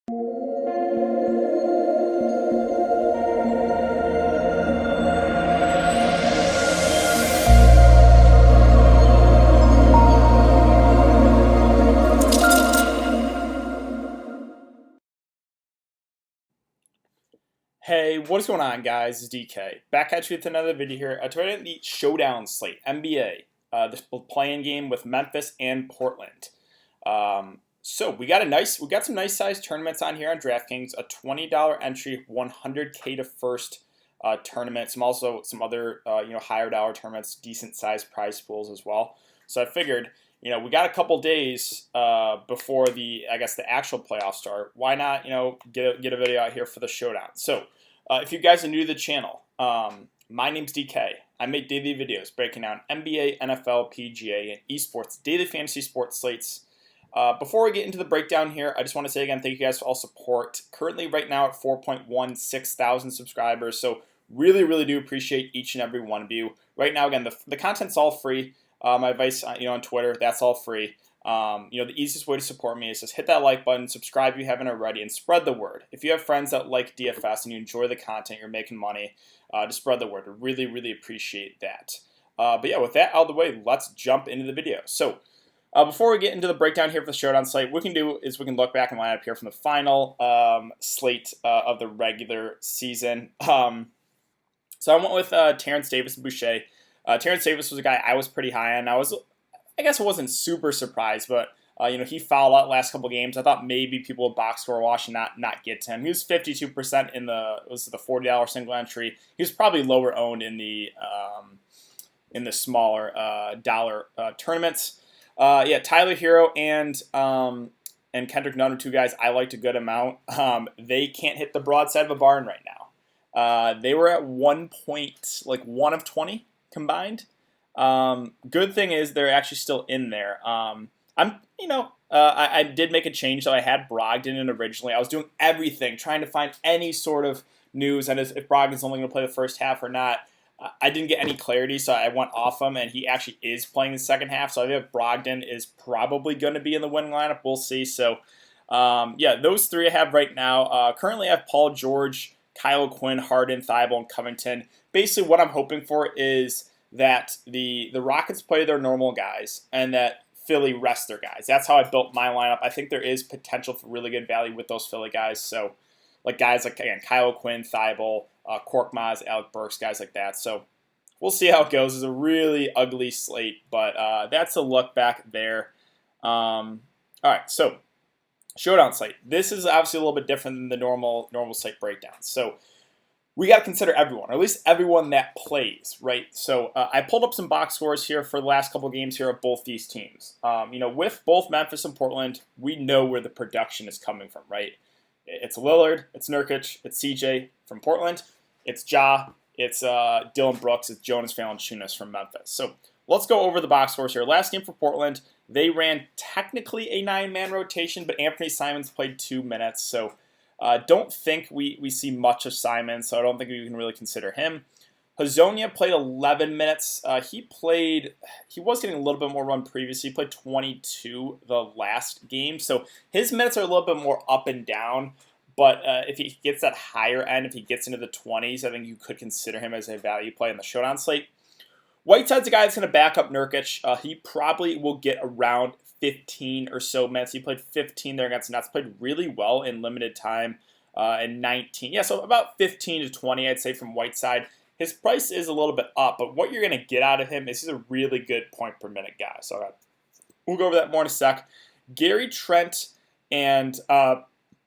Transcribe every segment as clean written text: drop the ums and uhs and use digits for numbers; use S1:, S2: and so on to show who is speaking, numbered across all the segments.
S1: Hey, what is going on, guys? It's DK. Back at you with another video here. Today the Showdown slate, NBA, the playing game with Memphis and Portland. So we got some nice sized tournaments on here on Draftkings. A $20 entry, 100K to first tournament. Some other higher dollar tournaments, decent sized prize pools as well. So I figured, we got a couple days before the actual playoffs start. Why not, get a video out here for the Showdown? So if you guys are new to the channel, my name's DK. I make daily videos breaking down NBA, NFL, PGA, and esports, daily fantasy sports slates. Before we get into the breakdown here, I just want to say again, thank you guys for all support. Currently, right now at 4.16 thousand subscribers, so really do appreciate each and every one of you. Right now, again, the content's all free. My advice, on Twitter, that's all free. The easiest way to support me is just hit that like button, subscribe if you haven't already, and spread the word. If you have friends that like DFS and you enjoy the content, you're making money, just spread the word. I really appreciate that. But yeah, with that out of the way, let's jump into the video. So before we get into the breakdown here for the Showdown slate, what we can do is we can look back and line up here from the final slate of the regular season. So I went with Terrence Davis and Boucher. Terrence Davis was a guy I was pretty high on. I guess I wasn't super surprised, but he fouled out last couple games. I thought maybe people would box score wash and not get to him. He was 52% in the $40 single entry. He was probably lower owned in the smaller dollar tournaments. Tyler Hero and Kendrick Nunn are two guys I liked a good amount. They can't hit the broadside of a barn right now. They were at 1 of 20 combined. Good thing is they're actually still in there. I did make a change, though. I had Brogdon in originally. I was doing everything, trying to find any sort of news, and if Brogdon's only going to play the first half or not. I didn't get any clarity, so I went off him, and he actually is playing the second half, so I think Brogdon is probably going to be in the winning lineup. We'll see. So, those three I have right now. Currently, I have Paul George, Kyle Quinn, Harden, Thibault, and Covington. Basically, what I'm hoping for is that the Rockets play their normal guys and that Philly rests their guys. That's how I built my lineup. I think there is potential for really good value with those Philly guys. So, guys like, again, Kyle Quinn, Thibault, Korkmaz, Alec Burks, guys like that. So, we'll see how it goes. It's a really ugly slate, but that's a look back there. All right, so Showdown slate. This is obviously a little bit different than the normal slate breakdown. So, we got to consider everyone, or at least everyone that plays, right? So I pulled up some box scores here for the last couple games here of both these teams. With both Memphis and Portland, we know where the production is coming from, right? It's Lillard, it's Nurkic, it's CJ from Portland, it's Ja, it's Dylan Brooks, it's Jonas Valanciunas from Memphis. So let's go over the box scores here. Last game for Portland, they ran technically a 9-man rotation, but Anthony Simons played 2 minutes, so don't think we see much of Simon, so I don't think we can really consider him. Hazonia played 11 minutes. He was getting a little bit more run previously. He played 22 the last game, so his minutes are a little bit more up and down. But if he gets that higher end, if he gets into the 20s, I think you could consider him as a value play in the Showdown slate. Whiteside's a guy that's going to back up Nurkic. He probably will get around 15 or so minutes. He played 15 there against the Nets. Played really well in limited time in 19. Yeah, so about 15 to 20, I'd say, from Whiteside. His price is a little bit up, but what you're going to get out of him is he's a really good point per minute guy. So we'll go over that more in a sec. Gary Trent and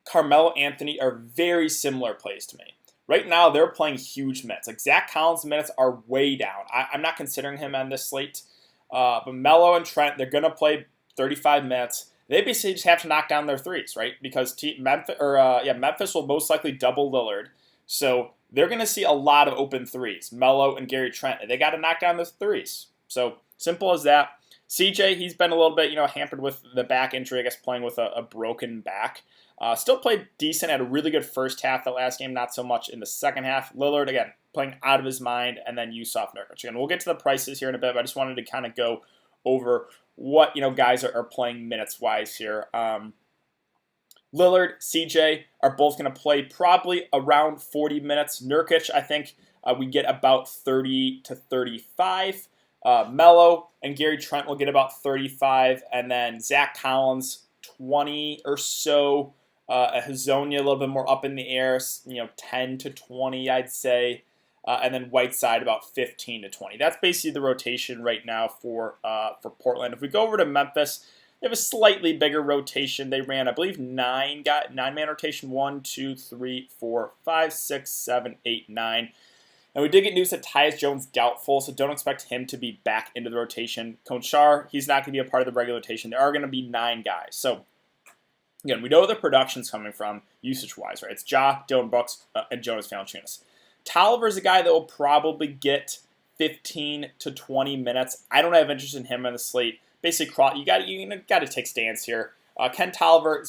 S1: Carmelo Anthony are very similar plays to me. Right now, they're playing huge minutes. Zach Collins' minutes are way down. I'm not considering him on this slate. But Melo and Trent, they're going to play 35 minutes. They basically just have to knock down their threes, right? Because Memphis will most likely double Lillard. So they're going to see a lot of open threes. Melo and Gary Trent, they got to knock down the threes. So simple as that. CJ, he's been a little bit, hampered with the back injury, playing with a broken back. Still played decent, had a really good first half the last game, not so much in the second half. Lillard, again, playing out of his mind, and then Yusuf Nurkic. Again, we'll get to the prices here in a bit, but I just wanted to kind of go over what guys are playing minutes-wise here. Lillard, CJ are both going to play probably around 40 minutes. Nurkic, I think we get about 30 to 35. Melo and Gary Trent will get about 35. And then Zach Collins, 20 or so. Hazonia, a little bit more up in the air, 10 to 20, I'd say. And then Whiteside about 15 to 20. That's basically the rotation right now for Portland. If we go over to Memphis, they have a slightly bigger rotation. They ran, I believe, nine-man rotation. 1, 2, 3, 4, 5, 6, 7, 8, 9. And we did get news that Tyus Jones doubtful, so don't expect him to be back into the rotation. Conchar, he's not going to be a part of the regular rotation. There are going to be 9 guys. So, again, we know where the production's coming from, usage-wise, right? It's Ja, Dillon Brooks, and Jonas Valanciunas. Tolliver's a guy that will probably get 15 to 20 minutes. I don't have interest in him on the slate. Basically, you got to take stands here. Ken Tolliver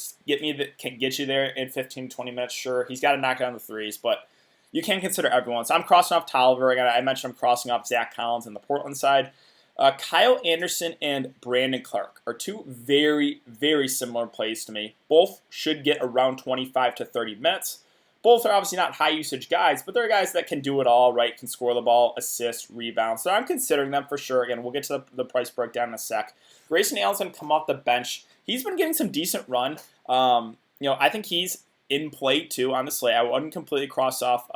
S1: can get you there in 15 to 20 minutes. Sure, he's got to knock down the threes, but you can consider everyone. So I'm crossing off Tolliver. I mentioned I'm crossing off Zach Collins on the Portland side. Kyle Anderson and Brandon Clark are 2 very, very similar plays to me. Both should get around 25 to 30 minutes. Both are obviously not high-usage guys, but they're guys that can do it all, right? Can score the ball, assist, rebound. So I'm considering them for sure. Again, we'll get to the price breakdown in a sec. Grayson Allen's going to come off the bench. He's been getting some decent run. I think he's in play, too, on the slate. I wouldn't completely cross off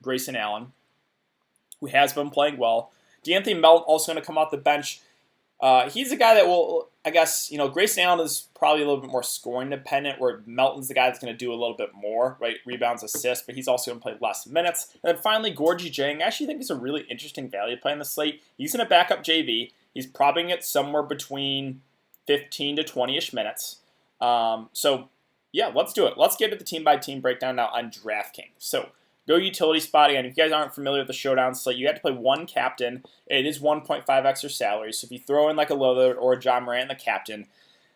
S1: Grayson Allen, who has been playing well. DeAnthony Melton also going to come off the bench. He's a guy that will, I guess, Grayson Allen is probably a little bit more scoring dependent, where Melton's the guy that's going to do a little bit more, right? Rebounds, assists, but he's also going to play less minutes. And then finally, Gorgie Jang. I actually think he's a really interesting value play on the slate. He's going to back up JV. He's probably going to get somewhere between 15 to 20-ish minutes. Yeah, let's do it. Let's get to the team-by-team breakdown now on DraftKings. So, go utility spot. Again, if you guys aren't familiar with the Showdown slate, you have to play one captain. It is 1.5x your salary. So if you throw in like a Lillard or a John Morant, the captain,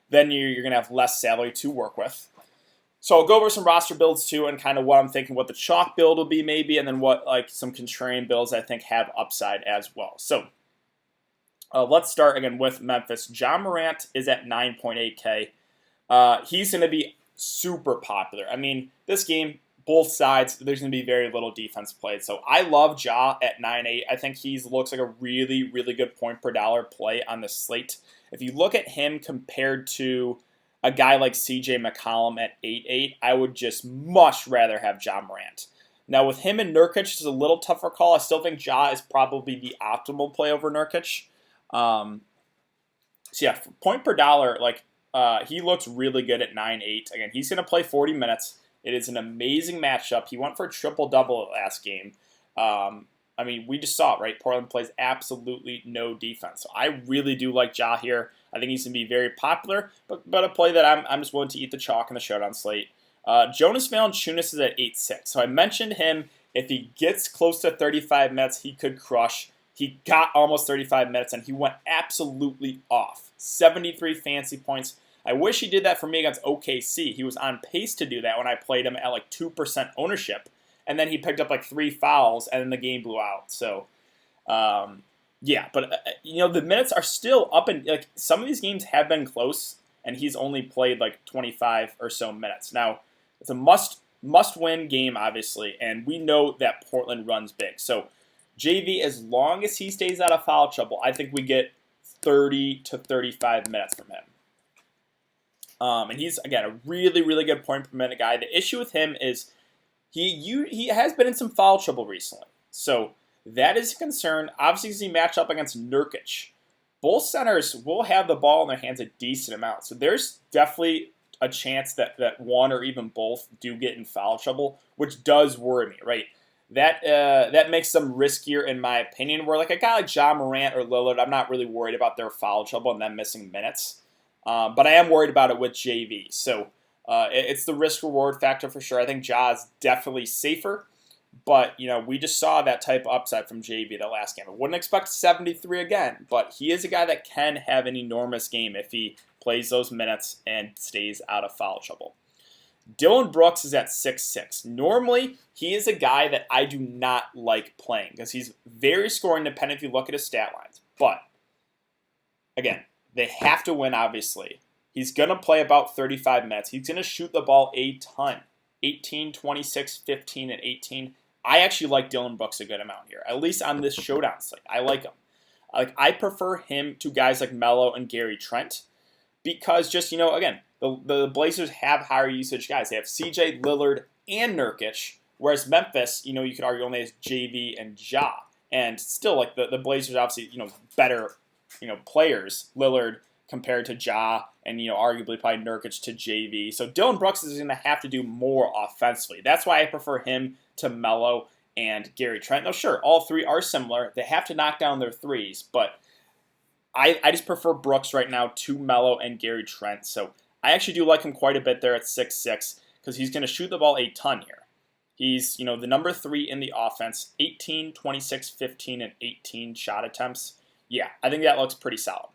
S1: then you're going to have less salary to work with. So I'll go over some roster builds too, and kind of what I'm thinking, what the chalk build will be maybe, and then what like some contrarian builds I think have upside as well. So let's start again with Memphis. John Morant is at 9.8K. He's going to be super popular. I mean, this game, both sides, there's going to be very little defense played. So I love Ja at 9.8. I think he looks like a really, really good point per dollar play on the slate. If you look at him compared to a guy like CJ McCollum at 8.8, I would just much rather have Ja Morant. Now with him and Nurkic, it's a little tougher call. I still think Ja is probably the optimal play over Nurkic. So yeah, for point per dollar, he looks really good at 9.8. Again, he's going to play 40 minutes. It is an amazing matchup. He went for a triple-double last game. We just saw it, right? Portland plays absolutely no defense. So I really do like Ja here. I think he's going to be very popular, but a play that I'm just willing to eat the chalk in the Showdown slate. Jonas Valanciunas is at 8.6. So I mentioned him. If he gets close to 35 minutes, he could crush. He got almost 35 minutes, and he went absolutely off. 73 fantasy points. I wish he did that for me against OKC. He was on pace to do that when I played him at 2% ownership. And then he picked up 3 fouls, and then the game blew out. So, the minutes are still up, and some of these games have been close, and he's only played 25 or so minutes. Now, it's a must-win game, obviously, and we know that Portland runs big. So, JV, as long as he stays out of foul trouble, I think we get 30 to 35 minutes from him. And he's, again, a really, really good point per minute guy. The issue with him is he has been in some foul trouble recently. So that is a concern. Obviously, as he match up against Nurkic, both centers will have the ball in their hands a decent amount. So there's definitely a chance that one or even both do get in foul trouble, which does worry me, right? That makes them riskier, in my opinion, where a guy like Ja Morant or Lillard, I'm not really worried about their foul trouble and them missing minutes. But I am worried about it with JV. So it's the risk-reward factor for sure. I think Ja is definitely safer. But, we just saw that type of upside from JV that last game. I wouldn't expect 73 again. But he is a guy that can have an enormous game if he plays those minutes and stays out of foul trouble. Dillon Brooks is at 6.6. Normally, he is a guy that I do not like playing because he's very scoring dependent if you look at his stat lines. But, again, they have to win, obviously. He's going to play about 35 minutes. He's going to shoot the ball a ton. 18, 26, 15, and 18. I actually like Dillon Brooks a good amount here, at least on this showdown slate. I like him. I prefer him to guys like Melo and Gary Trent because just, again, the Blazers have higher usage guys. They have CJ, Lillard, and Nurkic, whereas Memphis, you could argue only has JV and Ja. And still, like, the Blazers obviously, better, players, Lillard compared to Ja, and, arguably probably Nurkic to JV. So Dillon Brooks is going to have to do more offensively. That's why I prefer him to Melo and Gary Trent. Now, sure, all three are similar. They have to knock down their threes, but I just prefer Brooks right now to Melo and Gary Trent. So I actually do like him quite a bit there at 6'6", because he's going to shoot the ball a ton here. He's, the number 3 in the offense, 18, 26, 15, and 18 shot attempts. Yeah, I think that looks pretty solid.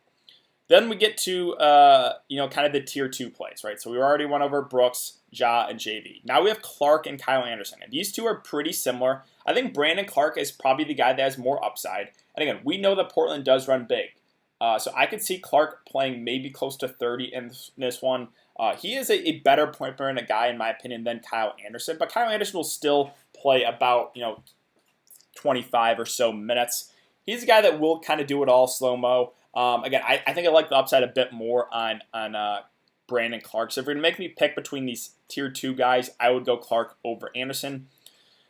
S1: Then we get to, kind of the tier 2 plays, right? So we already went over Brooks, Ja, and JV. Now we have Clark and Kyle Anderson. And these two are pretty similar. I think Brandon Clark is probably the guy that has more upside. And again, we know that Portland does run big. So I could see Clark playing maybe close to 30 in this one. He is a better point per minute guy, in my opinion, than Kyle Anderson. But Kyle Anderson will still play about, 25 or so minutes. He's a guy that will kind of do it all slow-mo. Again, I think I like the upside a bit more on Brandon Clark. So if you're going to make me pick between these tier 2 guys, I would go Clark over Anderson.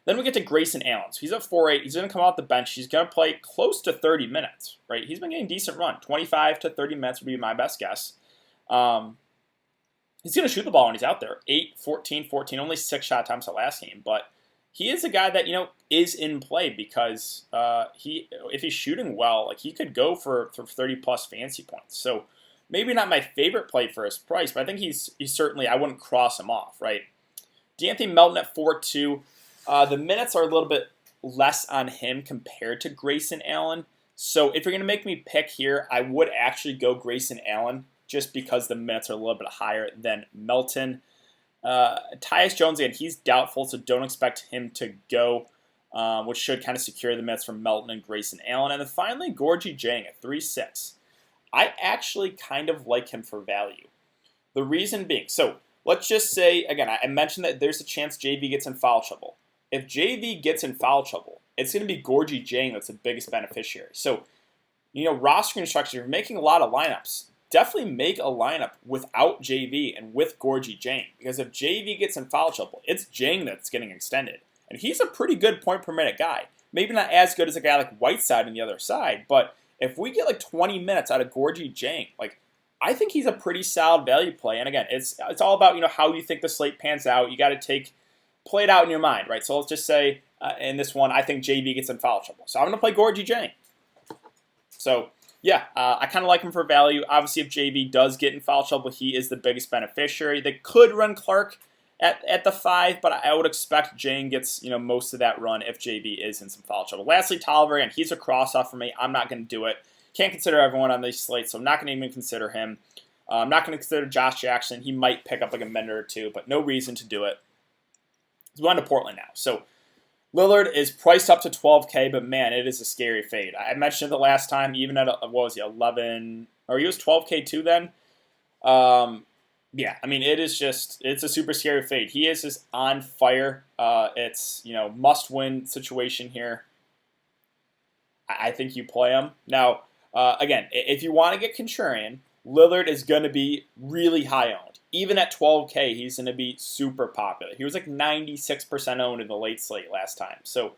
S1: Then we get to Grayson Allen. So he's at 4'8". He's going to come off the bench. He's going to play close to 30 minutes, right? He's been getting a decent run. 25 to 30 minutes would be my best guess. He's going to shoot the ball when he's out there. 8, 14, 14, only 6 shot attempts the last game. But he is a guy that, is in play because if he's shooting well, like he could go for 30-plus fantasy points. So maybe not my favorite play for his price, but I think he's certainly, I wouldn't cross him off, right? De'Anthony Melton at 4'2". The minutes are a little bit less on him compared to Grayson Allen. So if you're going to make me pick here, I would actually go Grayson Allen just because the minutes are a little bit higher than Melton. Tyus Jones, again, he's doubtful, so don't expect him to go, which should kind of secure the minutes from Melton and Grayson Allen. And then finally, Gorgie Jang at 3'6". I actually kind of like him for value. The reason being, so let's just say, again, I mentioned that there's a chance JV gets in foul trouble. If JV gets in foul trouble, it's going to be Gorgie Jang that's the biggest beneficiary. So, roster construction, if you're making a lot of lineups, definitely make a lineup without JV and with Gorgie Jang. Because if JV gets in foul trouble, it's Jang that's getting extended. And he's a pretty good point per minute guy. Maybe not as good as a guy like Whiteside on the other side, but if we get like 20 minutes out of Gorgie Jang, I think he's a pretty solid value play. And again, it's all about how you think the slate pans out. You got to play it out in your mind, right? So let's just say in this one, I think JV gets in foul trouble. So I'm going to play Gorgie Jang. So yeah, I kind of like him for value. Obviously, if JV does get in foul trouble, he is the biggest beneficiary. They could run Clark at the 5, but I would expect Jang gets most of that run if JV is in some foul trouble. Lastly, Tolliver, and he's a cross-off for me. I'm not going to do it. Can't consider everyone on these slates, so I'm not going to even consider him. I'm not going to consider Josh Jackson. He might pick up like a minute or two, but no reason to do it. We're on to Portland now. So Lillard is priced up to $12K, but man, it is a scary fade. I mentioned it the last time, even at, 11, or he was $12K too then? Yeah, I mean, it's a super scary fade. He is just on fire. It's, must-win situation here. I think you play him. Now, again, if you want to get contrarian, Lillard is going to be really high owned. Even at $12K, he's going to be super popular. He was like 96% owned in the late slate last time. So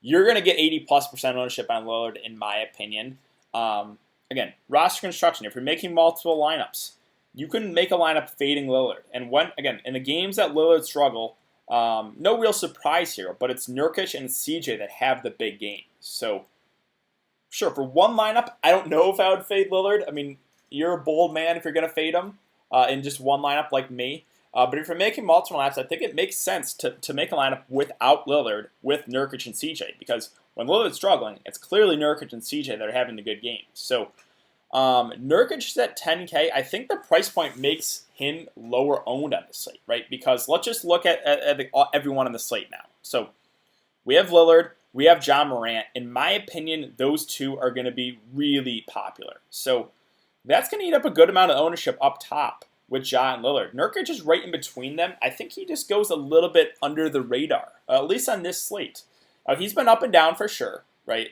S1: you're going to get 80+% ownership on Lillard, in my opinion. Again, roster construction. If you're making multiple lineups, you can make a lineup fading Lillard. And in the games that Lillard struggle, no real surprise here, but it's Nurkic and CJ that have the big games. So sure, for one lineup, I don't know if I would fade Lillard. I mean, you're a bold man if you're going to fade him in just one lineup like me. But if you're making multiple lineups, I think it makes sense to make a lineup without Lillard with Nurkic and CJ. Because when Lillard's struggling, it's clearly Nurkic and CJ that are having the good games. So Nurkic is at $10K. I think the price point makes him lower owned on the slate, right? Because let's just look at everyone on the slate now. So we have Lillard. We have John Morant. In my opinion, those two are going to be really popular. So That's going to eat up a good amount of ownership up top with Ja and Lillard. Nurkic is right in between them. I think he just goes a little bit under the radar, at least on this slate. He's been up and down for sure, right?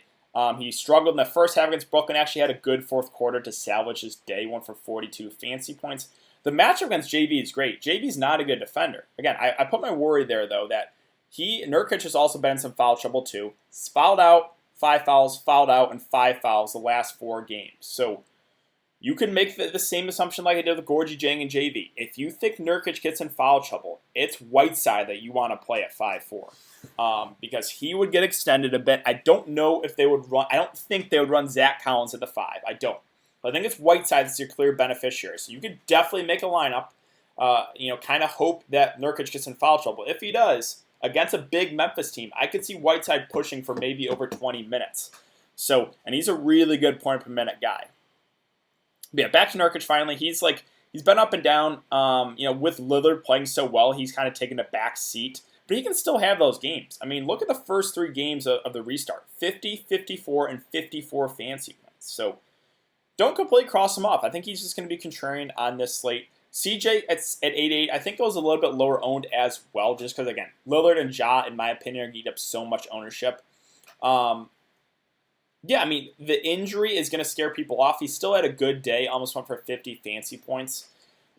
S1: He struggled in the first half against Brooklyn. Actually had a good fourth quarter to salvage his day. Went for 42 fancy points. The matchup against JV is great. JV's not a good defender. Again, I put my worry there, though, that Nurkic has also been in some foul trouble, too. He's fouled out, 5 fouls, fouled out, and 5 fouls the last 4 games. So you can make the same assumption like I did with Gorgie Jang and JV. If you think Nurkic gets in foul trouble, it's Whiteside that you want to play at 5-4. Because he would get extended a bit. I don't know if they would run. I don't think they would run Zach Collins at the 5. I don't. But I think it's Whiteside that's your clear beneficiary. So you could definitely make a lineup. Kind of hope that Nurkic gets in foul trouble. If he does, against a big Memphis team, I could see Whiteside pushing for maybe over 20 minutes. So, and he's a really good point per minute guy. But yeah, back to Nurkic finally. He's been up and down. With Lillard playing so well, he's kind of taken a back seat. But he can still have those games. I mean, look at the first 3 games of the restart. 50, 54, and 54 fancy points. So don't completely cross him off. I think he's just going to be contrarian on this slate. CJ at 8-8, I think goes a little bit lower owned as well, just because, again, Lillard and Ja, in my opinion, are going to eat up so much ownership. The injury is going to scare people off. He still had a good day, almost went for 50 fancy points.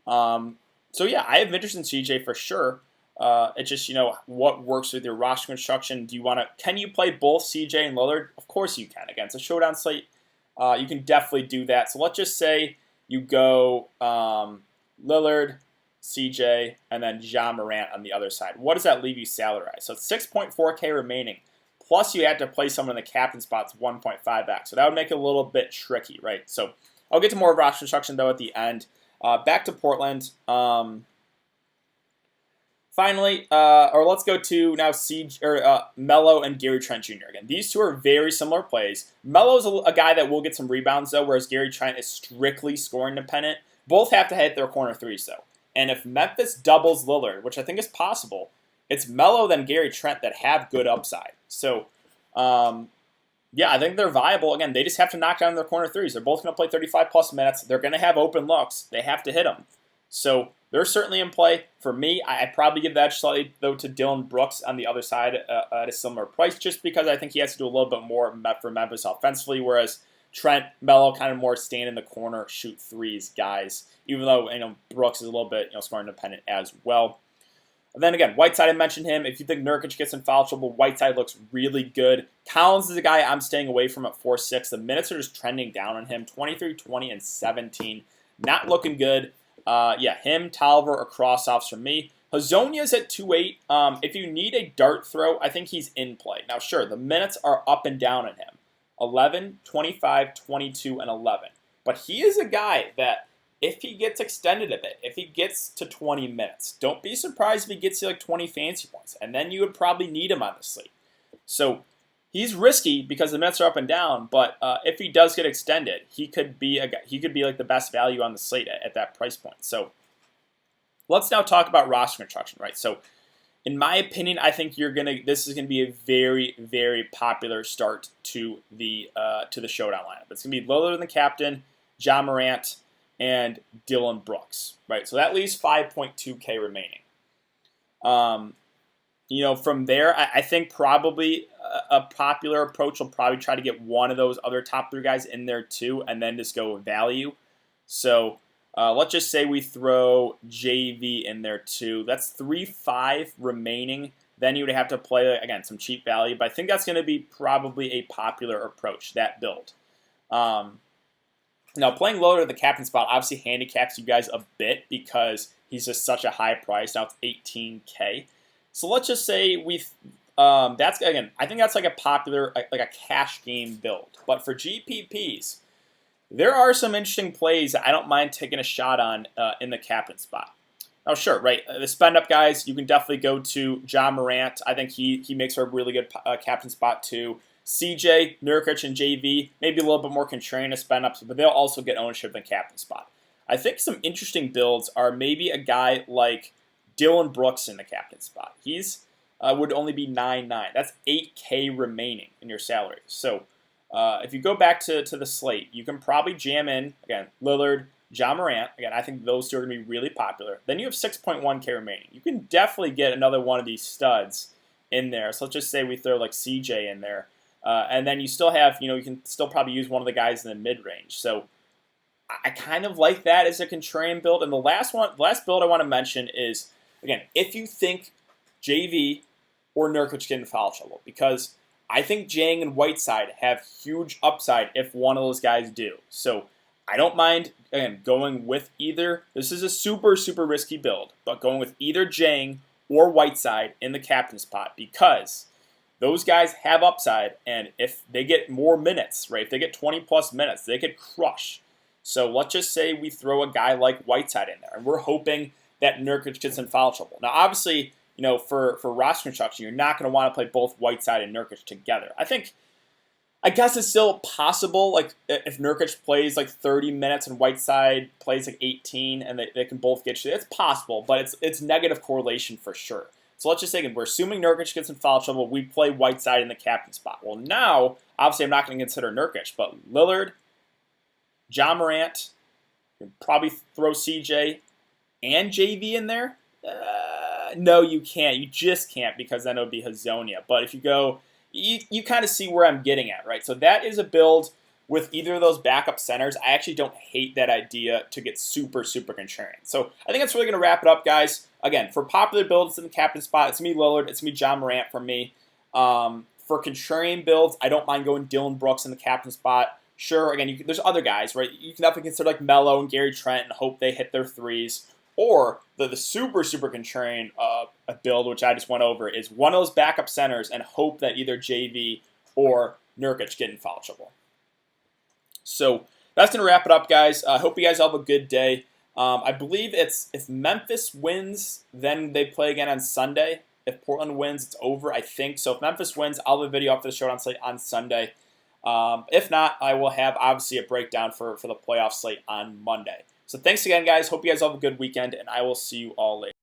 S1: I have interest in CJ for sure. It's just, what works with your roster construction. Can you play both CJ and Lillard? Of course you can. Again, it's a showdown slate. You can definitely do that. So let's just say you go Lillard, CJ, and then Ja Morant on the other side. What does that leave you salary-wise? So it's 6.4K remaining. Plus you have to play someone in the captain spot's 1.5x. So that would make it a little bit tricky, right? So I'll get to more roster construction, though, at the end. Back to Portland. Finally, let's go to now Melo and Gary Trent Jr. Again, these two are very similar plays. Melo's a guy that will get some rebounds, though, whereas Gary Trent is strictly scoring dependent. Both have to hit their corner threes, though. And if Memphis doubles Lillard, which I think is possible, it's Melo then Gary Trent that have good upside. So, I think they're viable. Again, they just have to knock down their corner threes. They're both going to play 35-plus minutes. They're going to have open looks. They have to hit them. So they're certainly in play. For me, I'd probably give that slightly, though, to Dillon Brooks on the other side at a similar price, just because I think he has to do a little bit more for Memphis offensively, whereas Trent, Melo kind of more stand in the corner, shoot threes guys, even though Brooks is a little bit scoring dependent as well. And then again, Whiteside, I mentioned him. If you think Nurkic gets in foul trouble, Whiteside looks really good. Collins is a guy I'm staying away from at 4-6. The minutes are just trending down on him, 23, 20, and 17. Not looking good. Him, Tolliver, or cross-offs for me. Hazonia's at 2-8. If you need a dart throw, I think he's in play. Now, sure, the minutes are up and down on him. 11, 25, 22, and 11. But he is a guy that, if he gets extended a bit, if he gets to 20 minutes, don't be surprised if he gets you 20 fancy points. And then you would probably need him on the slate. So he's risky because the minutes are up and down, but if he does get extended, he could be the best value on the slate at that price point. So let's now talk about roster construction, right? So in my opinion, I think this is gonna be a very, very popular start to the Showdown lineup. It's gonna be Lillard in the captain, Ja Morant, and Dillon Brooks, right? So that leaves 5.2K remaining. From there, I think probably a popular approach will probably try to get one of those other top 3 guys in there too, and then just go with value. So let's just say we throw JV in there too. That's 3-5 remaining. Then you would have to play, again, some cheap value, but I think that's going to be probably a popular approach, that build. Now, playing Lillard at the captain spot obviously handicaps you guys a bit because he's just such a high price. Now it's 18K. So let's just say that's, again, I think that's like a popular, like a cash game build. But for GPPs, there are some interesting plays that I don't mind taking a shot on in the captain spot. Now, sure, right, the spend-up guys, you can definitely go to Ja Morant. I think he makes for a really good captain spot too. CJ, Nurkic, and JV, maybe a little bit more contrarian to spend-ups, but they'll also get ownership in the captain spot. I think some interesting builds are maybe a guy like Dillon Brooks in the captain spot. He's would only be 9.9. That's 8K remaining in your salary. So If you go back to the slate, you can probably jam in, again, Lillard, Ja Morant. Again, I think those two are going to be really popular. Then you have 6.1K remaining. You can definitely get another one of these studs in there. So let's just say we throw like CJ in there. And then you still have, you can still probably use one of the guys in the mid-range. So I kind of like that as a contrarian build. And the last build I want to mention is, again, if you think JV or Nurkic get in foul trouble, because I think Jang and Whiteside have huge upside if one of those guys do. So I don't mind, again, going with either. This is a super, super risky build, but going with either Jang or Whiteside in the captain spot, because those guys have upside, and if they get more minutes, right, if they get 20-plus minutes, they could crush. So let's just say we throw a guy like Whiteside in there, and we're hoping that Nurkic gets in foul trouble. Now, obviously, for roster construction, you're not going to want to play both Whiteside and Nurkic together. I guess it's still possible, like, if Nurkic plays, like, 30 minutes and Whiteside plays, like, 18, and they can both get you. It's possible, but it's negative correlation for sure. So let's just say, again, we're assuming Nurkic gets in foul trouble. We play Whiteside in the captain spot. Well, now, obviously, I'm not going to consider Nurkic, but Lillard, Ja Morant, you can probably throw CJ and JV in there. No, you can't. You just can't, because then it would be Hazonia. But if you go, you kind of see where I'm getting at, right? So that is a build with either of those backup centers. I actually don't hate that idea to get super, super contrarian. So I think that's really going to wrap it up, guys. Again, for popular builds in the captain spot, it's going to be Lillard. It's going to be Ja Morant for me. For contrarian builds, I don't mind going Dylan Brooks in the captain spot. Sure, again, there's other guys, right? You can definitely consider like Melo and Gary Trent and hope they hit their threes. Or the super, super contrarian build, which I just went over, is one of those backup centers and hope that either JV or Nurkic get in foul trouble. So that's going to wrap it up, guys. I hope you guys have a good day. I believe if Memphis wins, then they play again on Sunday. If Portland wins, it's over, I think. So if Memphis wins, I'll have a video up for the Showdown slate on Sunday. If not, I will have, obviously, a breakdown for the playoff slate on Monday. So thanks again, guys. Hope you guys have a good weekend, and I will see you all later.